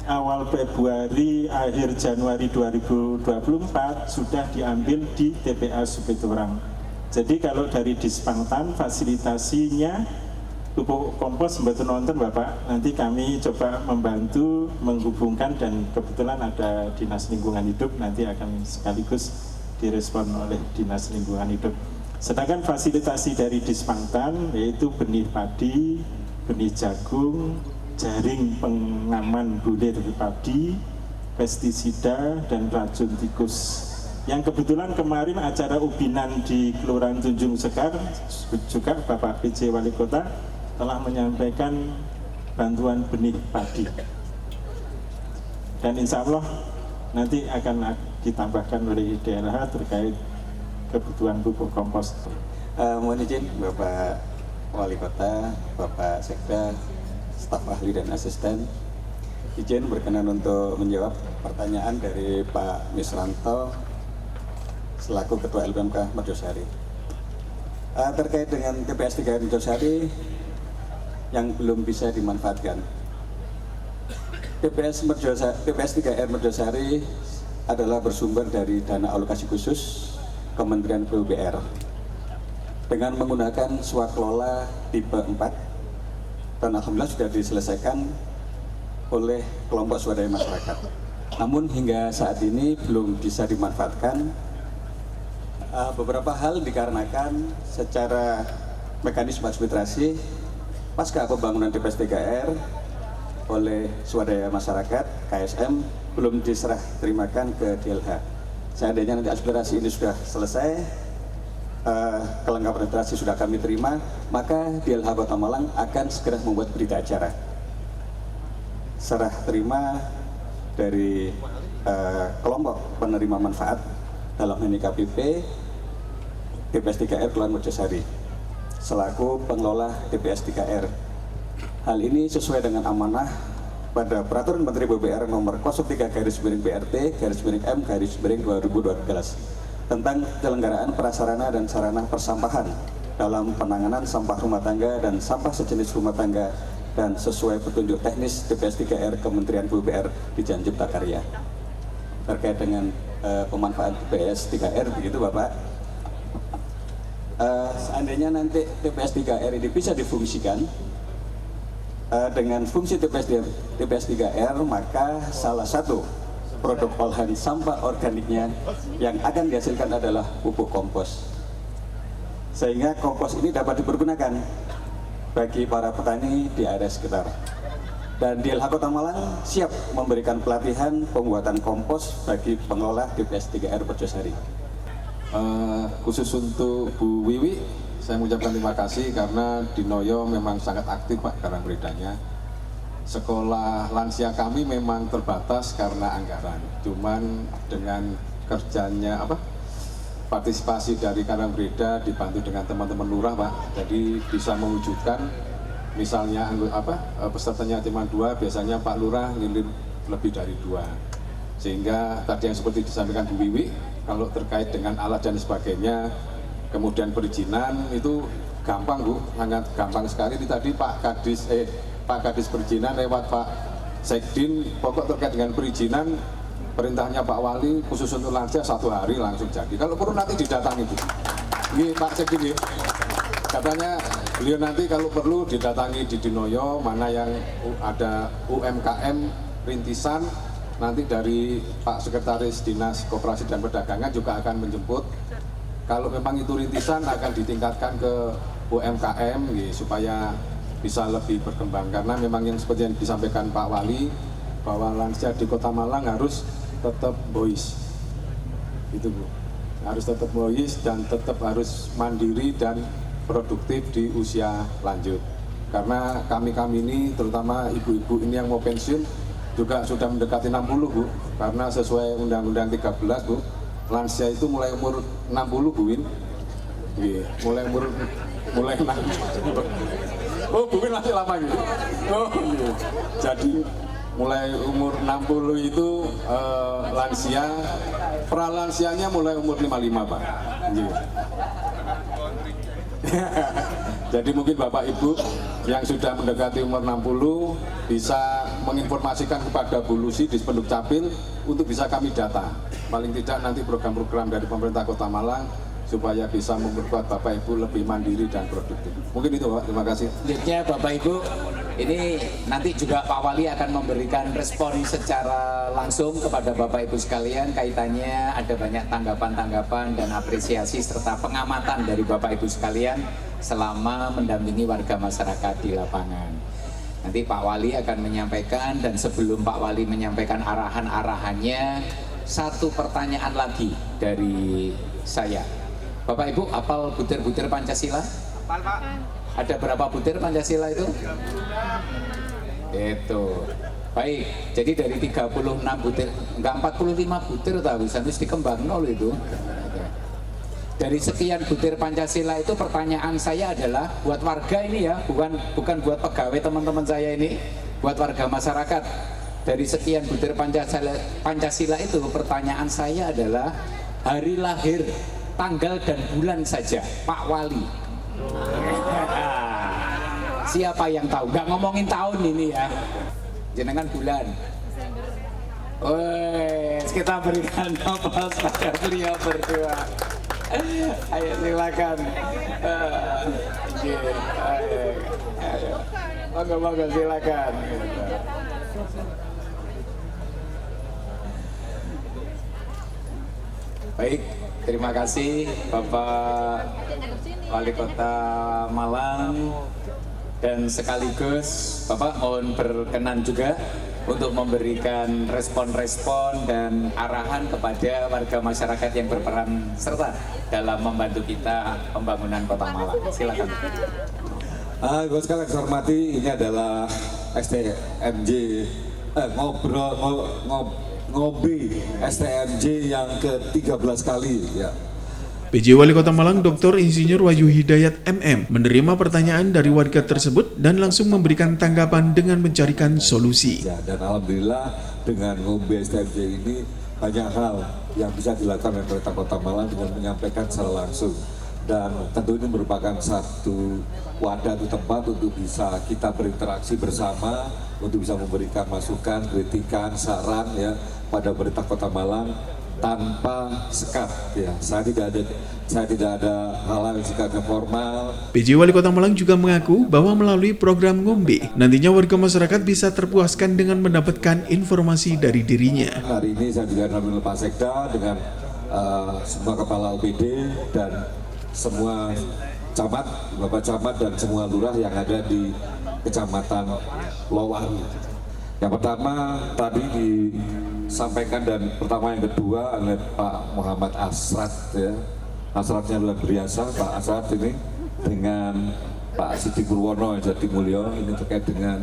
awal Februari akhir Januari 2024 sudah diambil di TPA Supiturang. Jadi kalau dari Dispangtan fasilitasinya pupuk kompos mboten nonton Bapak, nanti kami coba membantu menghubungkan dan kebetulan ada Dinas Lingkungan Hidup, nanti akan sekaligus direspon oleh Dinas Lingkungan Hidup. Sedangkan fasilitasi dari Dispangtan yaitu benih padi, benih jagung, jaring pengaman bulir padi, pestisida dan racun tikus. Yang kebetulan kemarin acara ubinan di Kelurahan Tunjung Sekar juga Bapak PJ Wali Kota telah menyampaikan bantuan benih padi. Dan insya Allah nanti akan ditambahkan oleh DLH terkait kebutuhan pupuk kompos. Mohon izin Bapak Wali Kota, Bapak Sekda, staf ahli dan asisten, izin berkenan untuk menjawab pertanyaan dari Pak Misranto selaku Ketua LPMK Merjosari. Terkait dengan TPS 3R Merjosari yang belum bisa dimanfaatkan. TPS 3R Merjosari adalah bersumber dari dana alokasi khusus Kementerian PUPR dengan menggunakan swakelola tipe 4 dan alhamdulillah sudah diselesaikan oleh kelompok swadaya masyarakat. Namun hingga saat ini belum bisa dimanfaatkan. Beberapa hal dikarenakan secara mekanisme administrasi pasca pembangunan TPS 3R oleh swadaya masyarakat KSM belum diserah terimakan ke DLH. Seandainya nanti aspirasi ini sudah selesai, kelengkapan administrasi sudah kami terima, maka DLH Kota Malang akan segera membuat berita acara serah terima dari kelompok penerima manfaat dalam ini KPP TPS 3R Kelurahan Merjosari selaku pengelola TPS 3R. Hal ini sesuai dengan amanah pada Peraturan Menteri PUPR nomor 03/BRT/M/2012 tentang penyelenggaraan prasarana dan sarana persampahan dalam penanganan sampah rumah tangga dan sampah sejenis rumah tangga dan sesuai petunjuk teknis TPS 3R Kementerian PUPR di Jan Cipta Karya. Terkait dengan pemanfaatan TPS 3R begitu Bapak. Seandainya nanti TPS 3R ini bisa difungsikan dengan fungsi TPS 3R, maka salah satu produk olahan sampah organiknya yang akan dihasilkan adalah pupuk kompos, sehingga kompos ini dapat dipergunakan bagi para petani di area sekitar. Dan DLH Kota Malang siap memberikan pelatihan pembuatan kompos bagi pengelola TPS 3R Merjosari. Khusus untuk Bu Wiwi, saya mengucapkan terima kasih karena di Noyo memang sangat aktif Pak karang beredanya. Sekolah lansia kami memang terbatas karena anggaran, cuman dengan kerjanya partisipasi dari Karang Breda dibantu dengan teman-teman lurah Pak, jadi bisa mewujudkan misalnya pesertanya cuma 2, biasanya Pak Lurah ngirim lebih dari 2, sehingga tadi yang seperti disampaikan Bu Wiwi, kalau terkait dengan alat dan sebagainya, kemudian perizinan itu gampang Bu, sangat gampang sekali. Ini tadi Pak Kadis perizinan lewat Pak Sekdin, pokok terkait dengan perizinan perintahnya Pak Wali khusus untuk lansia 1 hari langsung jadi. Kalau perlu nanti didatangi Bu. Ini Pak Sekdin ya. Katanya beliau nanti kalau perlu didatangi di Dinoyo, mana yang ada UMKM rintisan, nanti dari Pak Sekretaris Dinas Koperasi dan Perdagangan juga akan menjemput. Kalau memang itu rintisan akan ditingkatkan ke UMKM supaya bisa lebih berkembang, karena memang yang seperti yang disampaikan Pak Wali bahwa lansia di Kota Malang harus tetap bois, itu Bu, harus tetap bois dan tetap harus mandiri dan produktif di usia lanjut. Karena kami ini terutama ibu-ibu ini yang mau pensiun juga sudah mendekati 60 Bu, karena sesuai Undang-Undang 13 Bu, lansia itu mulai umur 60 Bu Win, mulai 60. Oh Bu Win masih lama gitu. Oh iya. Jadi mulai umur 60 itu lansia, pralansianya mulai umur 55 Pak. Jadi mungkin Bapak Ibu yang sudah mendekati umur 60 bisa menginformasikan kepada Bu Lucy di Penduk Capil untuk bisa kami data. Paling tidak nanti program-program dari pemerintah Kota Malang supaya bisa membuat Bapak Ibu lebih mandiri dan produktif. Mungkin itu Pak, terima kasih. Selanjutnya Bapak Ibu, ini nanti juga Pak Wali akan memberikan respon secara langsung kepada Bapak Ibu sekalian. Kaitannya ada banyak tanggapan-tanggapan dan apresiasi serta pengamatan dari Bapak Ibu sekalian selama mendampingi warga masyarakat di lapangan. Nanti Pak Wali akan menyampaikan, dan sebelum Pak Wali menyampaikan arahan-arahannya, satu pertanyaan lagi dari saya. Bapak Ibu hafal butir-butir Pancasila? Hafal Pak. Ada berapa butir Pancasila itu? Itu. Baik, jadi dari 36 butir, enggak 45 butir tahu, sampai dikembang nol itu. Dari sekian butir Pancasila itu, pertanyaan saya adalah buat warga ini ya, bukan buat pegawai teman-teman saya ini, buat warga masyarakat. Dari sekian butir Pancasila itu, pertanyaan saya adalah hari lahir, tanggal dan bulan saja Pak Wali. Siapa yang tahu? Nggak ngomongin tahun ini ya, jenengan bulan. Wes, kita berikan aplaus pada beliau berdua. Ayo silakan. Monggo silakan. Baik, terima kasih Bapak Wali Kota Malang, dan sekaligus Bapak mohon berkenan juga untuk memberikan respon-respon dan arahan kepada warga masyarakat yang berperan serta dalam membantu kita pembangunan Kota Malang. Silakan. Ibu sekalian saya hormati, ini adalah STMJ ngopi STMJ yang ke-13 kali ya. PJ Wali Kota Malang Dr. Insinyur Wahyu Hidayat MM menerima pertanyaan dari warga tersebut dan langsung memberikan tanggapan dengan mencarikan solusi. Ya, dan alhamdulillah dengan ngombe STMJ ini banyak hal yang bisa dilakukan oleh pemerintah Kota Malang dengan menyampaikan secara langsung. Dan tentu ini merupakan satu wadah atau tempat untuk bisa kita berinteraksi bersama, untuk bisa memberikan masukan, kritikan, saran ya pada pemerintah Kota Malang tanpa sekat ya. Saya tidak ada hal-hal yang sifatnya formal. PJ Wali Kota Malang juga mengaku bahwa melalui program ngombe, nantinya warga masyarakat bisa terpuaskan dengan mendapatkan informasi dari dirinya. Hari ini saya juga mengambil Pak Sekda dengan semua kepala OPD dan semua camat, Bapak Camat dan semua lurah yang ada di Kecamatan Lowaru. Yang pertama tadi disampaikan dan pertama yang kedua oleh Pak Muhammad Asrat ya. Asratnya luar biasa Pak Asrat ini dengan Pak Siti Purwono Jati Mulyo ini terkait dengan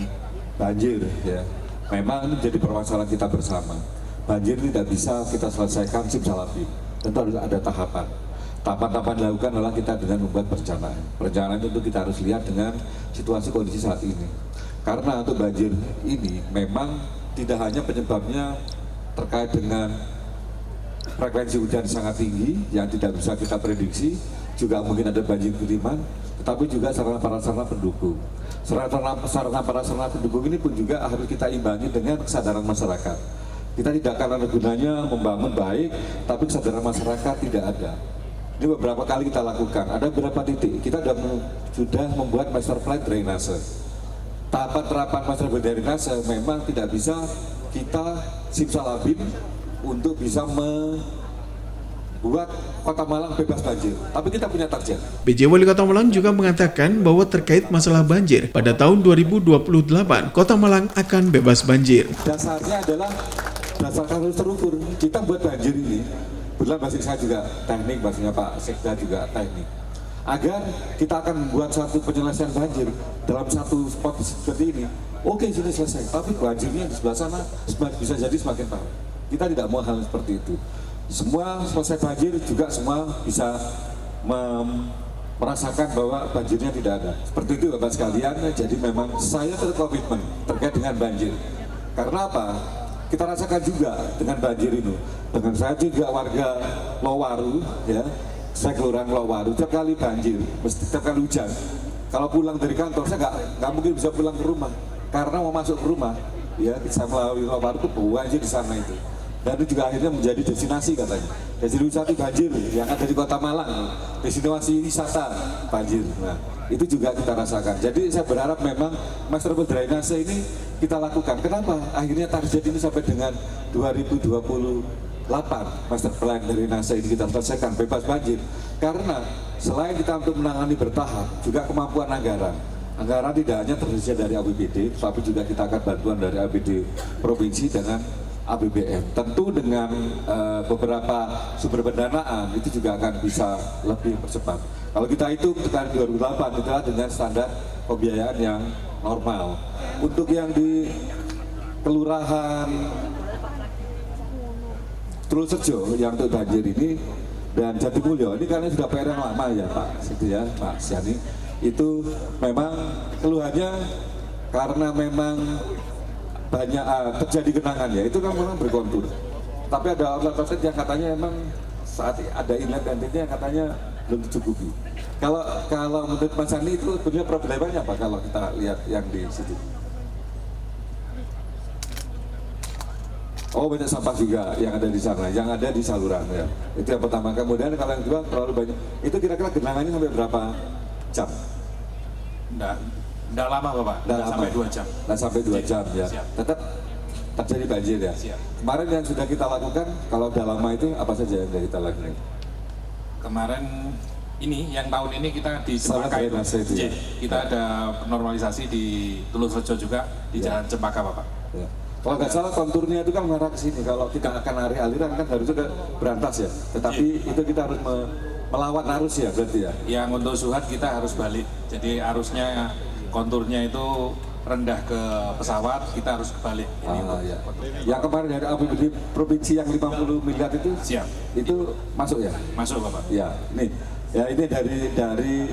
banjir ya. Memang ini menjadi permasalahan kita bersama. Banjir ini tidak bisa kita selesaikan simsalabim. Tentu harus ada tahapan. Tahapan-tahapan dilakukan adalah kita dengan membuat perencanaan. Perencanaan itu kita harus lihat dengan situasi kondisi saat ini. Karena untuk banjir ini memang tidak hanya penyebabnya terkait dengan frekuensi hujan sangat tinggi yang tidak bisa kita prediksi, juga mungkin ada banjir kiriman, tetapi juga sarana prasarana pendukung. Sarana prasarana pendukung ini pun juga harus kita imbangi dengan kesadaran masyarakat. Kita tidak akan ada gunanya membangun baik, tapi kesadaran masyarakat tidak ada. Ini beberapa kali kita lakukan, ada beberapa titik kita sudah membuat master plan drainase. Tahapan terapan master plan drainase memang tidak bisa kita simsalabim untuk bisa membuat Kota Malang bebas banjir, tapi kita punya target. PJ Wali Kota Malang juga mengatakan bahwa terkait masalah banjir, pada tahun 2028 Kota Malang akan bebas banjir. Dasarnya adalah berdasarkan harus terukur. Kita buat banjir ini, benar basis saya juga teknik, basisnya Pak Sekda juga teknik. Agar kita akan membuat satu penyelesaian banjir dalam satu spot seperti ini. Oke, sudah selesai, tapi banjirnya di sebelah sana bisa jadi semakin parah. Kita tidak mau hal seperti itu. Semua selesai banjir juga semua bisa merasakan bahwa banjirnya tidak ada. Seperti itu Bapak sekalian, jadi memang saya terkomitmen terkait dengan banjir. Karena apa? Kita rasakan juga dengan banjir ini. Dengan saya juga warga Lowaru, ya, saya kelurahan Lowaru, setiap kali banjir, mesti setiap kali hujan. Kalau pulang dari kantor, saya nggak mungkin bisa pulang ke rumah, karena mau masuk ke rumah, ya, saya melalui Lowaru itu banjir di sana itu. Dan itu juga akhirnya menjadi destinasi katanya. Destinasi wisata banjir yang ada di Kota Malang, destinasi wisata banjir. Nah, itu juga kita rasakan. Jadi saya berharap memang master plan drainase ini kita lakukan. Kenapa? Akhirnya target ini sampai dengan 2028 master plan drainase ini kita selesaikan bebas banjir. Karena selain kita untuk menangani bertahap, juga kemampuan anggaran. Anggaran tidak hanya terdiri dari APBD, tapi juga kita akan bantuan dari APBD provinsi dengan APBN. Tentu dengan beberapa sumber pendanaan itu juga akan bisa lebih percepat. Kalau kita hitung sekitar 2008 itu adalah dengan standar pembiayaan yang normal. Untuk yang di Kelurahan Trulosejo yang untuk banjir ini dan Jatimulyo ini karena sudah PR yang lama ya Pak, gitu ya Pak Siani, itu memang keluhannya karena memang banyak terjadi genangan ya, itu kan memang berkontur. Tapi ada outlet yang katanya memang saat ada inlet dan yang katanya belum dicukupi. Kalau menurut Mas Sani itu punya problemnya apa kalau kita lihat yang di situ? Oh, banyak sampah juga yang ada di sana, yang ada di saluran ya. Itu yang pertama. Kemudian kalau yang kedua terlalu banyak. Itu kira-kira genangannya sampai berapa jam? Nggak lama Bapak, nggak sampai 2 jam. Nggak sampai 2 jam ya. Siap. Tetap terjadi banjir ya. Siap. Kemarin yang sudah kita lakukan, kalau udah lama itu apa saja yang sudah kita lakukan? Kemarin ini, yang tahun ini kita di Cempaka itu, ya. kita ada normalisasi di Trulosejo juga di Ya. Jalan Cempaka Bapak. Ya. Kalau nggak salah konturnya itu kan mengarah ke sini. Kalau kita akan narik aliran kan harusnya ke Berantas ya. Tetapi itu kita harus melawan arus ya berarti ya. Yang untuk Suhat kita harus balik. Jadi arusnya konturnya itu rendah ke pesawat, kita harus kebalik. Ya. Yang kemarin dari APBD provinsi yang 50 miliar itu siap. Itu masuk ya? Masuk Bapak. Ya, ini dari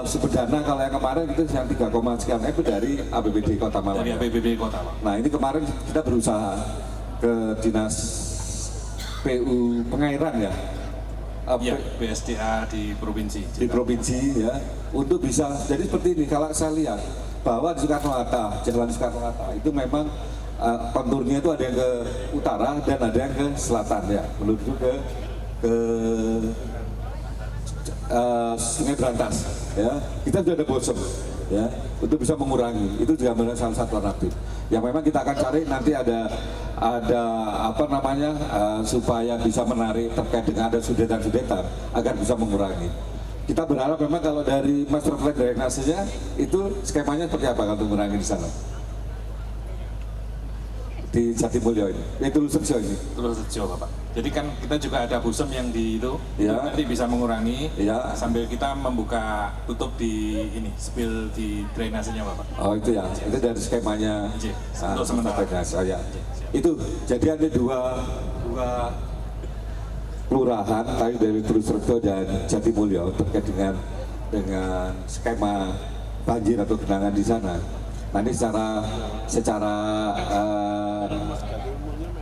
sumber dana kalau yang kemarin itu yang 3, sekian itu dari APBD Kota Malang. Dari APBD Kota Malang. Nah, ini kemarin kita berusaha ke Dinas PU Pengairan ya. Iya, BSDA di provinsi. Di provinsi ya, untuk bisa, jadi seperti ini, kalau saya lihat bahwa di Soekarno-Hatta, Jalan Soekarno-Hatta itu memang konturnya itu ada yang ke utara dan ada yang ke selatan ya, menuju ke Sungai Berantas ya. Kita sudah ada bosom ya, untuk bisa mengurangi, itu juga menjadi salah satu alternatif yang memang kita akan cari. Nanti ada apa namanya supaya bisa menarik terkait dengan ada sudetan-sudetan agar bisa mengurangi. Kita berharap memang kalau dari master plan drainasenya itu skemanya seperti apa kalau mengurangi di sana di Jatimulyo ini, itu Trulosejo ini. Trulosejo Bapak. Jadi kan kita juga ada busem yang di itu, ya. Nanti bisa mengurangi ya. Sambil kita membuka tutup di ini, spill di drainasenya Bapak. Oh itu ya, itu dari skemanya untuk sementara. Ya. Itu jadi ada dua kelurahan tadi dari Trulosejo dan Jatimulyo terkait dengan skema banjir atau genangan di sana. Nanti secara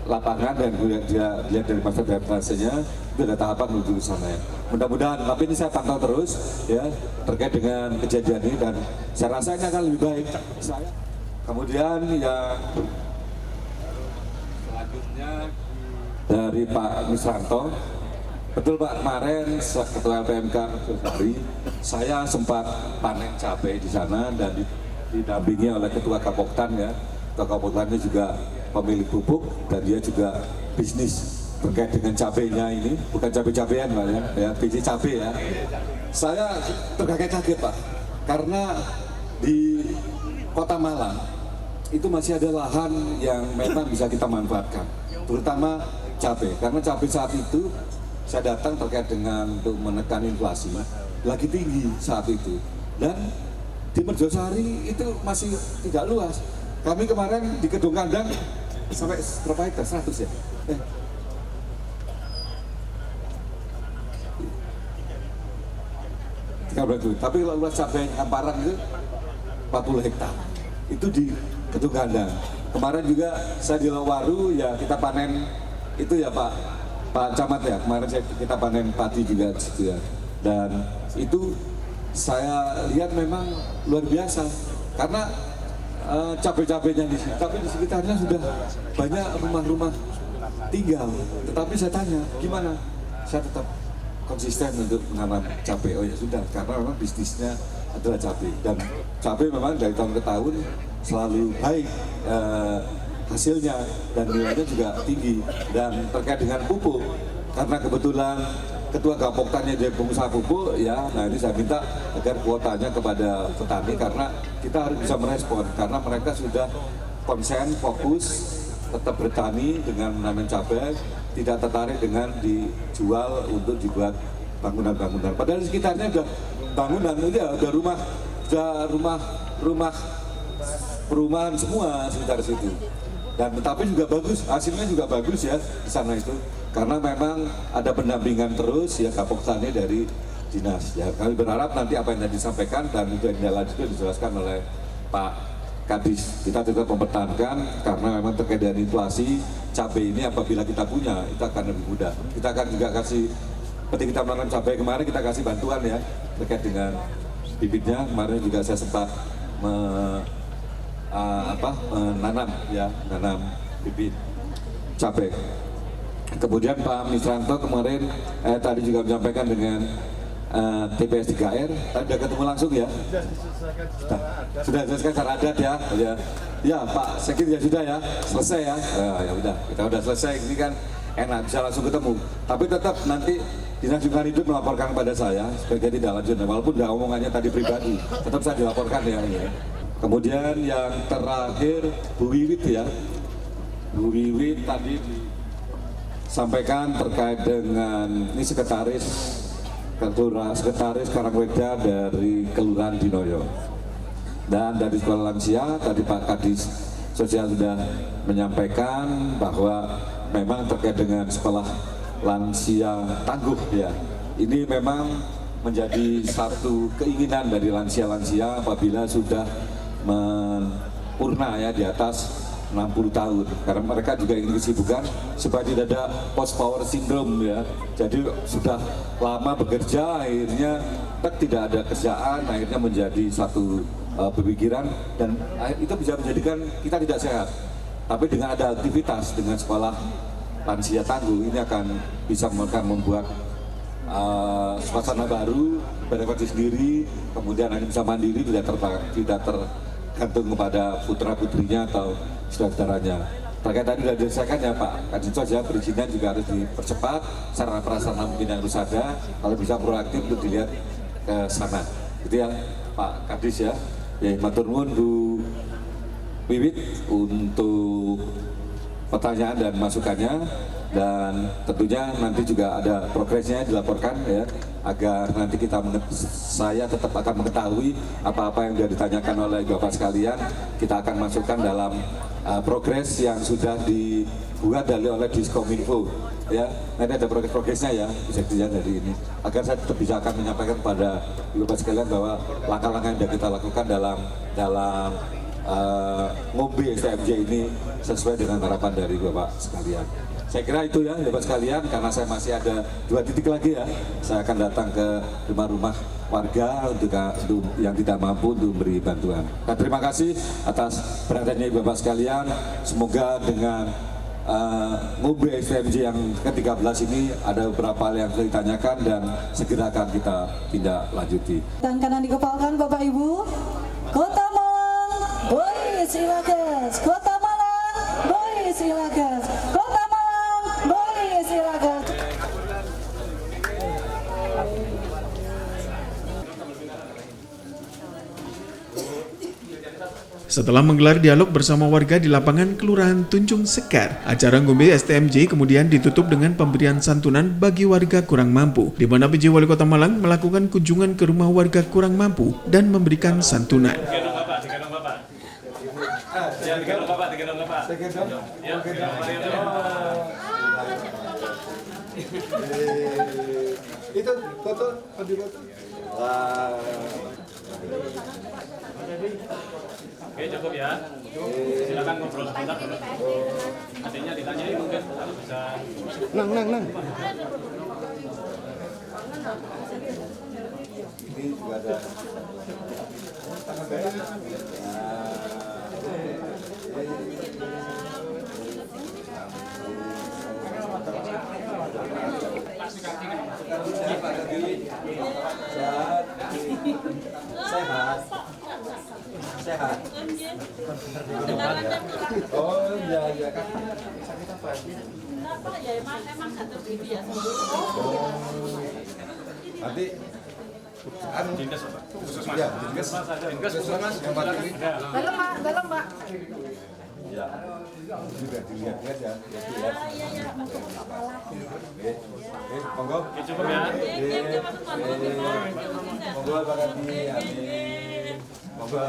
lapangan dan dilihat dari master drainasenya itu ada tahapan menuju ke sana ya. Mudah-mudahan, tapi ini saya pantau terus ya terkait dengan kejadian ini dan saya rasa ini akan lebih baik. Kemudian yang selanjutnya dari Pak Misranto. Betul Pak, kemarin Ketua LPMK saya sempat panen cabai di sana dan didampingi oleh Ketua Kapoktan ya. Ketua Kapoktan ini juga pemilik pupuk dan dia juga bisnis terkait dengan cabainya ini, bukan cabai-cabean Pak ya, biji cabai ya. Saya terkaget-kaget Pak, karena di Kota Malang itu masih ada lahan yang memang bisa kita manfaatkan, terutama cabai, karena cabai saat itu saya datang terkait dengan untuk menekan inflasi lagi tinggi saat itu, dan di Merjosari itu masih tidak luas. Kami kemarin di Kedung Kandang sampai berapa hektar? 100 ya? Tapi kalau luas cabai Amparang itu 40 hektar. Itu di Kedung Kandang. kemarin juga saya di Lawaru ya kita panen itu ya Pak Camat ya, kemarin kita panen padi juga gitu ya. Dan itu saya lihat memang luar biasa karena cabai-cabainya di sini, tapi di sekitarnya sudah banyak rumah-rumah tinggal. Tetapi saya tanya, gimana? Saya tetap konsisten untuk menanam cabai. Oh ya sudah, karena memang bisnisnya adalah cabai. Dan cabai memang dari tahun ke tahun selalu baik hasilnya dan nilainya juga tinggi. Dan terkait dengan pupuk, karena kebetulan Ketua Gapoktannya jadi pengusaha pupuk, ya, nah ini saya minta agar kuotanya kepada petani karena kita harus bisa merespon karena mereka sudah konsen, fokus, tetap bertani dengan menanam cabai, tidak tertarik dengan dijual untuk dibuat bangunan-bangunan. Padahal di sekitarnya udah bangunan, udah rumah perumahan semua sekitar situ. Dan tetapi juga bagus, hasilnya juga bagus ya di sana itu. Karena memang ada pendampingan terus ya Gapoktannya dari dinas. Ya kami berharap nanti apa yang tadi disampaikan dan itu yang lanjutnya dijelaskan oleh Pak Kadis. Kita juga mempertahankan karena memang terkait dengan inflasi cabai ini apabila kita punya itu akan lebih mudah. Kita akan juga kasih seperti kita menanam cabai kemarin kita kasih bantuan ya terkait dengan bibitnya. Kemarin juga saya sempat menanam bibit cabai. Kemudian Pak Misranto kemarin tadi juga menyampaikan dengan TPS 3R, tadi sudah ketemu langsung ya? Sudah selesai secara adat ya? Ya Pak Sekit ya sudah ya, selesai ya? Ya udah, kita udah selesai, ini kan enak bisa langsung ketemu. Tapi tetap nanti Dinas Lingkungan Hidup melaporkan kepada saya sebagai tidak lanjut, walaupun udah omongannya tadi pribadi, tetap saya dilaporkan ya. Kemudian yang terakhir Bu Wiwit ya, Bu Wiwit tadi sampaikan terkait dengan ini sekretaris Karangweda dari Kelurahan Dinoyo. Dan dari sekolah lansia tadi Pak Kadis Sosial sudah menyampaikan bahwa memang terkait dengan sekolah lansia tangguh ya. Ini memang menjadi satu keinginan dari lansia-lansia apabila sudah purna ya di atas 60 tahun karena mereka juga ingin kesibukan supaya tidak ada post power syndrome ya. Jadi sudah lama bekerja akhirnya tidak ada kerjaan, akhirnya menjadi satu pemikiran dan itu bisa menjadikan kita tidak sehat. Tapi dengan ada aktivitas dengan sekolah lansia tangguh ini akan bisa membuat suasana baru pada diri sendiri, kemudian hanya bisa mandiri, tidak tergantung kepada putra-putrinya atau saudara-saudaranya. Terkait tadi sudah diselesaikan ya Pak Kadis saja, perizinan juga harus dipercepat, sarana prasarana mungkin yang harus ada, kalau bisa proaktif untuk dilihat ke sana. Itu ya Pak Kadis ya. Ya, matur nuwun Bu Wiwit untuk pertanyaan dan masukannya, dan tentunya nanti juga ada progresnya dilaporkan ya, agar nanti saya tetap akan mengetahui apa-apa yang sudah ditanyakan oleh Bapak sekalian, kita akan masukkan dalam progres yang sudah dibuat oleh Diskominfo ya. Nanti ada progresnya ya, bisa dilihat dari ini, agar saya tetap bisa akan menyampaikan kepada Bapak sekalian bahwa langkah-langkah yang sudah kita lakukan dalam ngombe STMJ ini sesuai dengan harapan dari Bapak sekalian. Saya kira itu ya Bapak sekalian, karena saya masih ada 2 titik lagi ya, saya akan datang ke rumah-rumah warga untuk yang tidak mampu untuk memberi bantuan. Dan terima kasih atas perhatiannya Bapak sekalian. Semoga dengan ngombe STMJ yang ke-13 ini ada beberapa hal yang sudah ditanyakan dan segera akan kita tindak lanjuti. Dan kanan dikepalkan Bapak Ibu, Kota Malang, Boris Ilagas, Kota Malang, Boris Ilagas, Kota Malang, Boris Ilagas. Setelah menggelar dialog bersama warga di lapangan Kelurahan Tunjung Sekar, acara ngombe STMJ kemudian ditutup dengan pemberian santunan bagi warga kurang mampu, di mana PJ Wali Kota Malang melakukan kunjungan ke rumah warga kurang mampu dan memberikan santunan. Itu foto. Oke, cukup ya. Silakan ngobrol sebentar. Adanya ditanyai mungkin kalau bisa. Nang. Ini juga ada. Sehat. Oh iya kan. Kenapa ya emang nggak terbukti ya? Nanti kan Dinkes, Pak. ya, Dinkes yang pasti. Dalam Mbak. Ya. Juga dilihat ya. Iya. Oke, monggo. Oke, cukup ya. Monggo Pak Kadi. Amin. Monggo.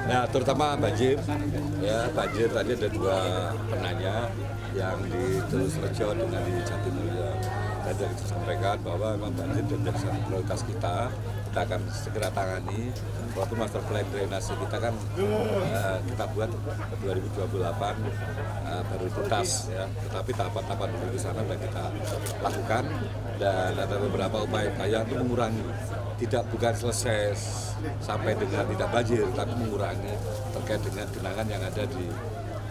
Nah, terutama banjir, ya banjir tadi ada 2 penanya yang di Terusrejo dengan di Jatimulya. Dan dari itu sampaikan bahwa memang banjir menjadi satu prioritas kita akan segera tangani. Walaupun master plan drainase kita kan kita buat 2028 baru tuntas, ya. Tetapi tahapan-tahapan dulu di sana sudah kita lakukan dan ada beberapa upaya untuk mengurangi. Bukan selesai sampai dengan tidak banjir, tapi mengurangi terkait dengan genangan yang ada di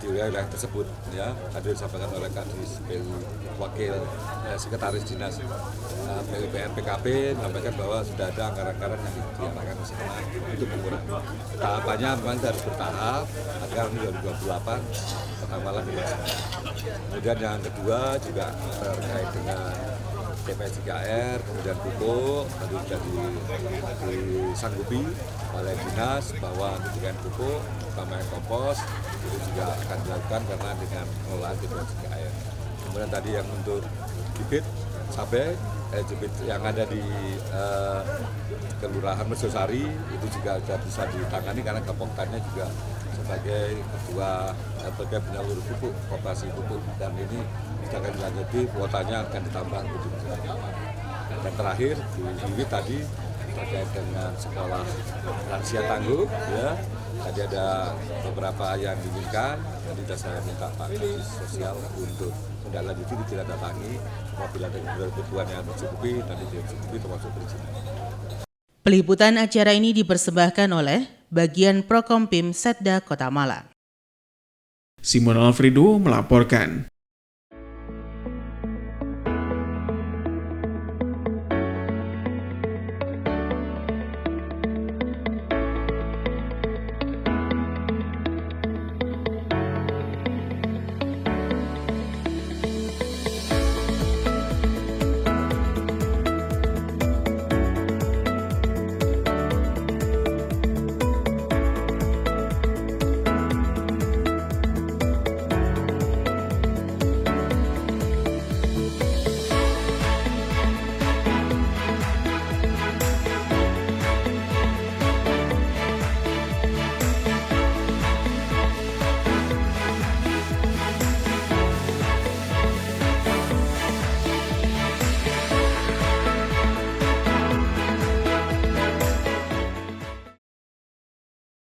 wilayah tersebut. Ya, tadi disampaikan oleh Kadis PU Wakil Sekretaris Dinas PUPR PKP menyampaikan bahwa sudah ada anggaran-anggaran yang diarahkan ke sana untuk mengurangi. Tahapannya memang harus bertahap agar 2028 Kota dilaksanakan. Kemudian yang kedua juga terkait dengan TPS 3R, kemudian pupuk, tadi sudah disanggupi oleh dinas bahwa kebutuhan pupuk, utama kompos, itu juga akan dilakukan karena dengan pengelolaan TPS 3R. Kemudian tadi yang untuk bibit cabai, bibit yang ada di Kelurahan Mersosari itu juga sudah bisa ditangani karena Gapoktannya juga sebagai ketua penyalur pupuk, koperasi pupuk, dan ini akan dilanjuti, kuotanya akan ditambah. Dan terakhir di tadi terkait dengan sekolah lansia tangguh, ya tadi ada beberapa yang diinginkan, jadi sudah saya minta Pak Kadis Sosial untuk menindaklanjuti, ditandatangi apabila ada kebutuhan yang mencukupi dan dicukupi termasuk perizinan. Peliputan acara ini dipersembahkan oleh Bagian Prokompim Setda Kota Malang. Simon Alfredo melaporkan.